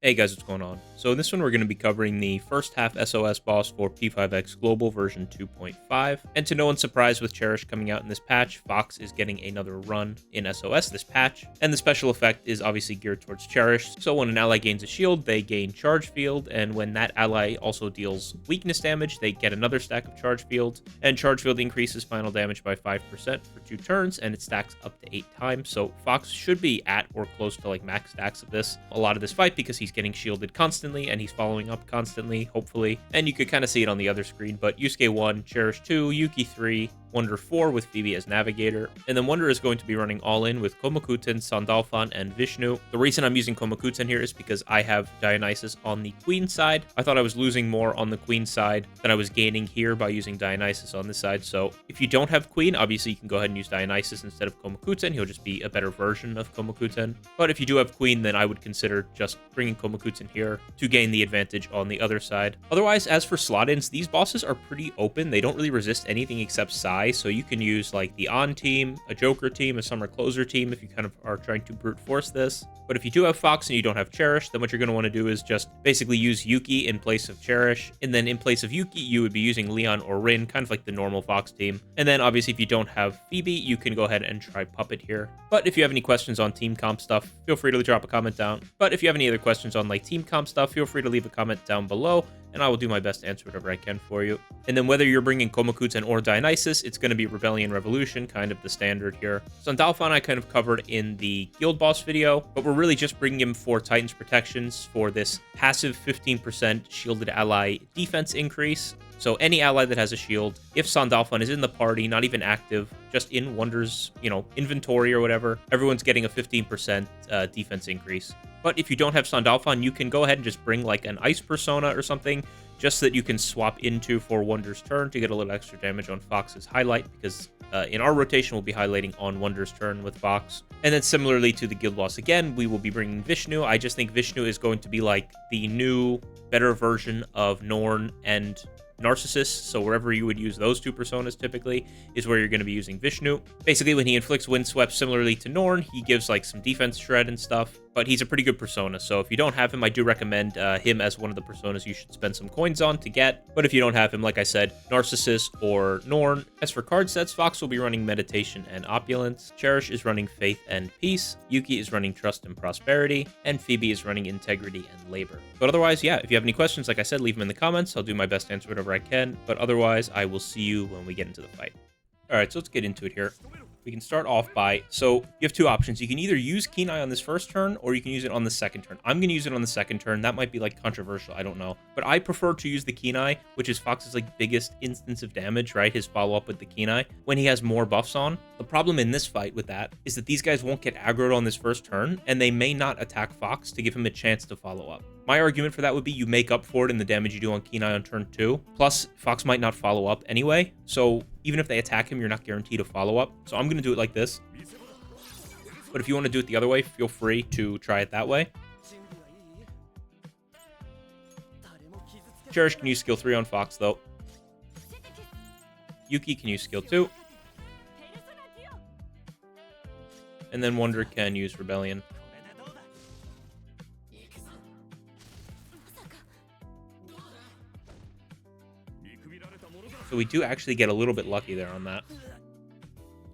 Hey guys, what's going on? So in this one, we're going to be covering the first half SOS boss for P5X Global version 2.5. And to no one's surprise, with Cherish coming out in this patch, Fox is getting another run in SOS this patch. And the special effect is obviously geared towards Cherish. So when an ally gains a shield, they gain charge field. And when that ally also deals weakness damage, they get another stack of charge field. And charge field increases final damage by 5% for 2 turns, and it stacks up to 8 times. So Fox should be at or close to like max stacks of this a lot of this fight, because he's getting shielded constantly and he's following up constantly, hopefully. And you could kind of see it on the other screen, but Yusuke 1, Cherish 2, Yuki 3, Wonder 4 with Phoebe as navigator, and then Wonder is going to be running all in with Komakuten, Sandalphon, and Vishnu. The reason I'm using Komakuten here is because I have Dionysus on the queen side. I thought I was losing more on the queen side than I was gaining here by using Dionysus on this side. So if you don't have queen, obviously you can go ahead and use Dionysus instead of Komakuten. He'll just be a better version of Komakuten. But if you do have queen, then I would consider just bringing Komakuten here to gain the advantage on the other side. Otherwise, as for slot-ins, these bosses are pretty open. They don't really resist anything except Sai. So you can use like the On team, a Joker team, a Summer Closer team if you kind of are trying to brute force this. But if you do have Fox and you don't have Cherish, then what you're going to want to do is just basically use Yuki in place of Cherish. And then in place of Yuki, you would be using Leon or Rin, kind of like the normal Fox team. And then obviously if you don't have Phoebe, you can go ahead and try Puppet here. But if you have any questions on team comp stuff, feel free to drop a comment down. But if you have any other questions on like team comp stuff, feel free to leave a comment down below, and I will do my best to answer whatever I can for you. And then whether you're bringing Komakuten or Dionysus, it's going to be Rebellion Revolution, kind of the standard here. Sandalphon I kind of covered in the guild boss video, but we're really just bringing him for Titan's protections for this passive 15% shielded ally defense increase. So any ally that has a shield, if Sandalphon is in the party, not even active, just in Wonder's, inventory or whatever, everyone's getting a 15% defense increase. But if you don't have Sandalphon, you can go ahead and just bring like an Ice Persona or something, just so that you can swap into for Wonder's turn to get a little extra damage on Fox's highlight, because in our rotation, we'll be highlighting on Wonder's turn with Fox. And then similarly to the guild boss again, we will be bringing Vishnu. I just think Vishnu is going to be like the new, better version of Norn and Narcissus, so wherever you would use those two personas typically is where you're going to be using Vishnu. Basically, when he inflicts Windswept similarly to Norn, he gives like some defense shred and stuff, but he's a pretty good persona. So if you don't have him, I do recommend him as one of the personas you should spend some coins on to get. But if you don't have him, like I said, Narcissus or Norn. As for card sets, Fox will be running Meditation and Opulence. Cherish is running Faith and Peace. Yuki is running Trust and Prosperity. And Phoebe is running Integrity and Labor. But otherwise, yeah, if you have any questions, like I said, leave them in the comments. I'll do my best to answer whatever I can. But otherwise, I will see you when we get into the fight. All right, so let's get into it here. We can start off by, so you have two options. You can either use Kenai on this first turn, or you can use it on the second turn. I'm going to use it on the second turn. That might be like controversial, I don't know. But I prefer to use the Kenai, which is Fox's like biggest instance of damage, right? His follow-up with the Kenai, when he has more buffs on. The problem in this fight with that is that these guys won't get aggroed on this first turn, and they may not attack Fox to give him a chance to follow up. My argument for that would be you make up for it in the damage you do on Kenai on turn 2. Plus, Fox might not follow up anyway, so even if they attack him, you're not guaranteed a follow-up. So I'm going to do it like this. But if you want to do it the other way, feel free to try it that way. Cherish can use skill 3 on Fox, though. Yuki can use skill 2. And then Wonder can use Rebellion. So we do actually get a little bit lucky there on that.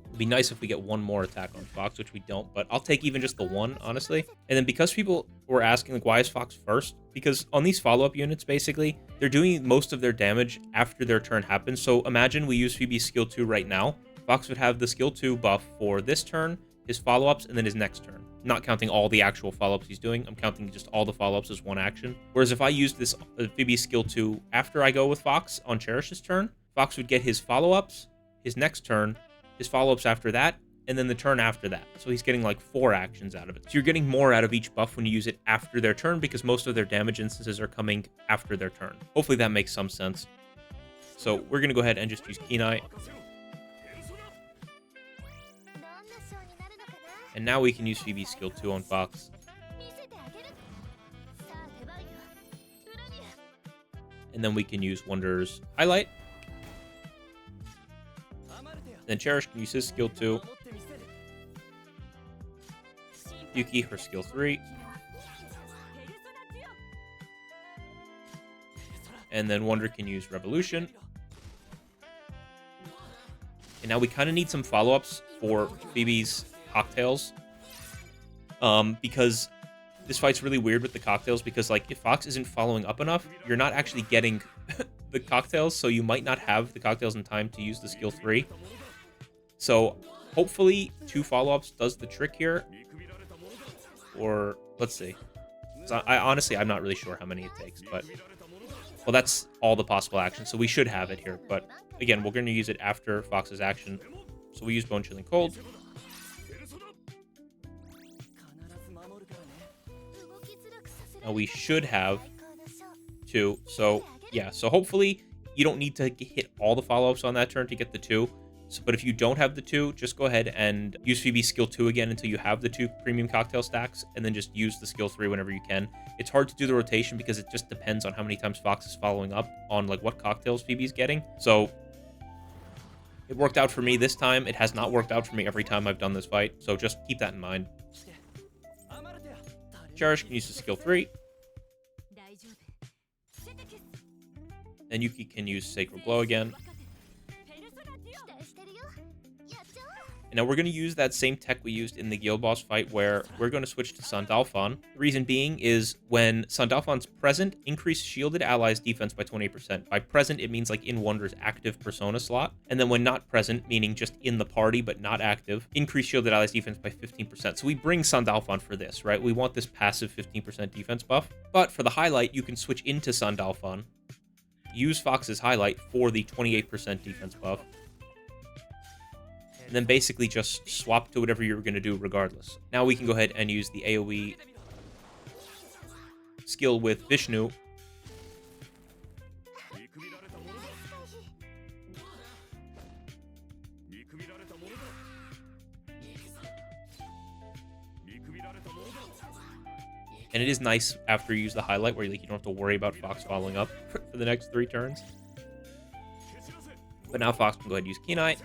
It'd be nice if we get one more attack on Fox, which we don't, but I'll take even just the one, honestly. And then because people were asking, like, why is Fox first? Because on these follow-up units, basically, they're doing most of their damage after their turn happens. So imagine we use Phoebe's skill 2 right now. Fox would have the skill 2 buff for this turn, his follow-ups, and then his next turn. Not counting all the actual follow-ups he's doing. I'm counting just all the follow-ups as one action. Whereas if I use this Phoebe's skill 2 after I go with Fox on Cherish's turn, Fox would get his follow-ups, his next turn, his follow-ups after that, and then the turn after that. So he's getting like 4 actions out of it. So you're getting more out of each buff when you use it after their turn, because most of their damage instances are coming after their turn. Hopefully that makes some sense. So we're going to go ahead and just use Kenai. And now we can use Phoebe's skill 2 on Fox. And then we can use Wonder's highlight. Then Cherish can use his skill 2. Yuki her skill 3. And then Wonder can use Revolution. And now we kind of need some follow-ups for Phoebe's cocktails. Because this fight's really weird with the cocktails, because like if Fox isn't following up enough, you're not actually getting the cocktails, so you might not have the cocktails in time to use the skill 3. So hopefully 2 follow-ups does the trick here. Or let's see. So I'm not really sure how many it takes, but well, that's all the possible actions, so we should have it here. But again, we're going to use it after Fox's action. So we use Bone Chilling Cold. Now we should have 2. So yeah, so hopefully you don't need to hit all the follow-ups on that turn to get the 2. So, but if you don't have the 2, just go ahead and use Phoebe's skill 2 again until you have the 2 premium cocktail stacks, and then just use the skill 3 whenever you can. It's hard to do the rotation because it just depends on how many times Fox is following up on like what cocktails Phoebe's getting. So it worked out for me this time. It has not worked out for me every time I've done this fight, so just keep that in mind. Cherish can use the skill 3. And Yuki can use Sacred Glow again. And now we're going to use that same tech we used in the Guild Boss fight, where we're going to switch to Sandalphon. The reason being is when Sandalphon's present, increase shielded allies' defense by 28%. By present, it means like in Wonder's active persona slot. And then when not present, meaning just in the party but not active, increase shielded allies' defense by 15%. So we bring Sandalphon for this, right? We want this passive 15% defense buff. But for the highlight, you can switch into Sandalphon, use Fox's highlight for the 28% defense buff, and then basically just swap to whatever you're going to do regardless. Now we can go ahead and use the AoE skill with Vishnu. And it is nice after you use the highlight where like, you don't have to worry about Fox following up for the next 3 turns. But now Fox can go ahead and use Key Knight.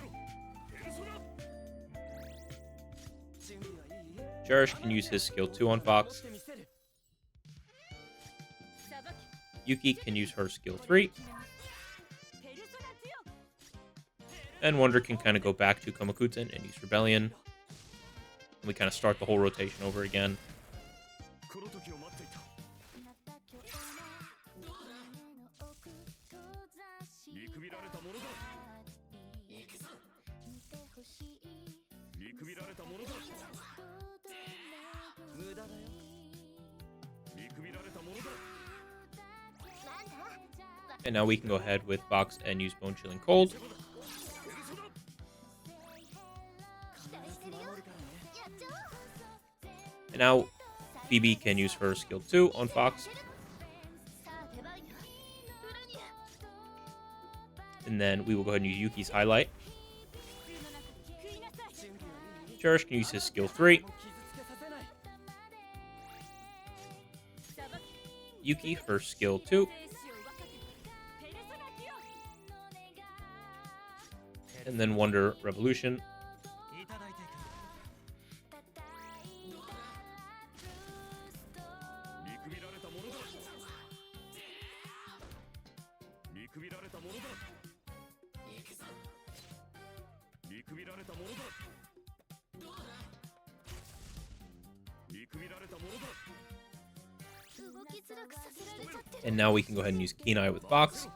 Cherish can use his skill 2 on Fox. Yuki can use her skill 3. And Wonder can kind of go back to Komakuten and use Rebellion. And we kind of start the whole rotation over again. And now we can go ahead with Fox and use Bone Chilling Cold. And now Phoebe can use her skill 2 on Fox. And then we will go ahead and use Yuki's highlight. Cherish can use his skill 3. Yuki, her skill 2. And then Wonder Revolution. And now we can go ahead and use Keen Eye with Fox.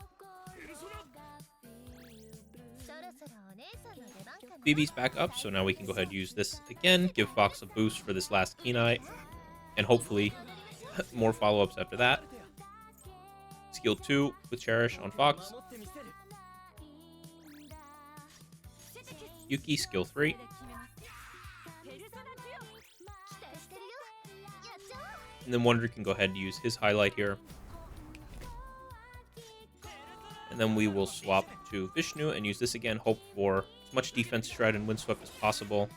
Phoebe's back up, so now we can go ahead and use this again, give Fox a boost for this last Keen Eye, and hopefully more follow-ups after that. Skill 2 with Cherish on Fox. Yuki, skill 3. And then Wonder can go ahead and use his highlight here. And then we will swap to Vishnu and use this again, hope for as much defense shred and windswept as possible.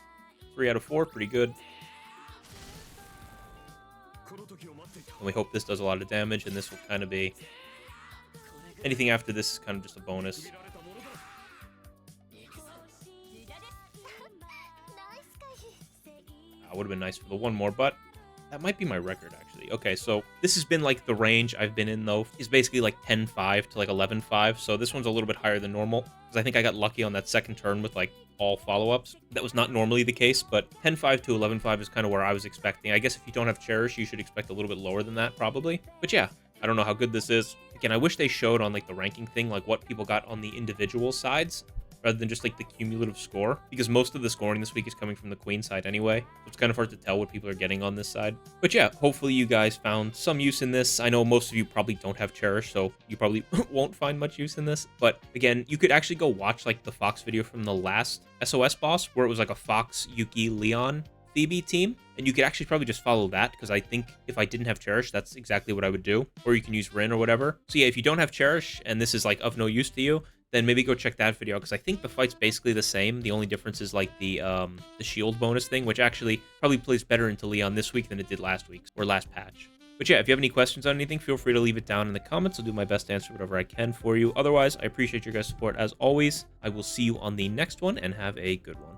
3 out of 4, pretty good. And we hope this does a lot of damage, and this will kind of be... anything after this is kind of just a bonus. Would have been nice for the one more, but That might be my record, actually. Okay, so this has been like the range I've been in, though, is basically like 10.5 to like 11.5. So this one's a little bit higher than normal because I think I got lucky on that second turn with like all follow-ups. That was not normally the case, but 10.5 to 11.5 is kind of where I was expecting. I guess if you don't have Cherish, you should expect a little bit lower than that, probably. But yeah, I don't know how good this is. Again, I wish they showed on like the ranking thing, like what people got on the individual sides, rather than just like the cumulative score, because most of the scoring this week is coming from the queen side anyway, so it's kind of hard to tell what people are getting on this side. But yeah, hopefully you guys found some use in this. I know most of you probably don't have Cherish, so you probably won't find much use in this, but again, you could actually go watch like the Fox video from the last SOS boss, where it was like a Fox, Yuki, Leon Phoebe team, and you could actually probably just follow that, because I think if I didn't have Cherish, that's exactly what I would do. Or you can use Rin or whatever. So yeah, if you don't have Cherish and this is like of no use to you, then maybe go check that video, because I think the fight's basically the same. The only difference is like the shield bonus thing, which actually probably plays better into Leon this week than it did last week or last patch. But yeah, if you have any questions on anything, feel free to leave it down in the comments. I'll do my best to answer whatever I can for you. Otherwise, I appreciate your guys' support as always. I will see you on the next one, and have a good one.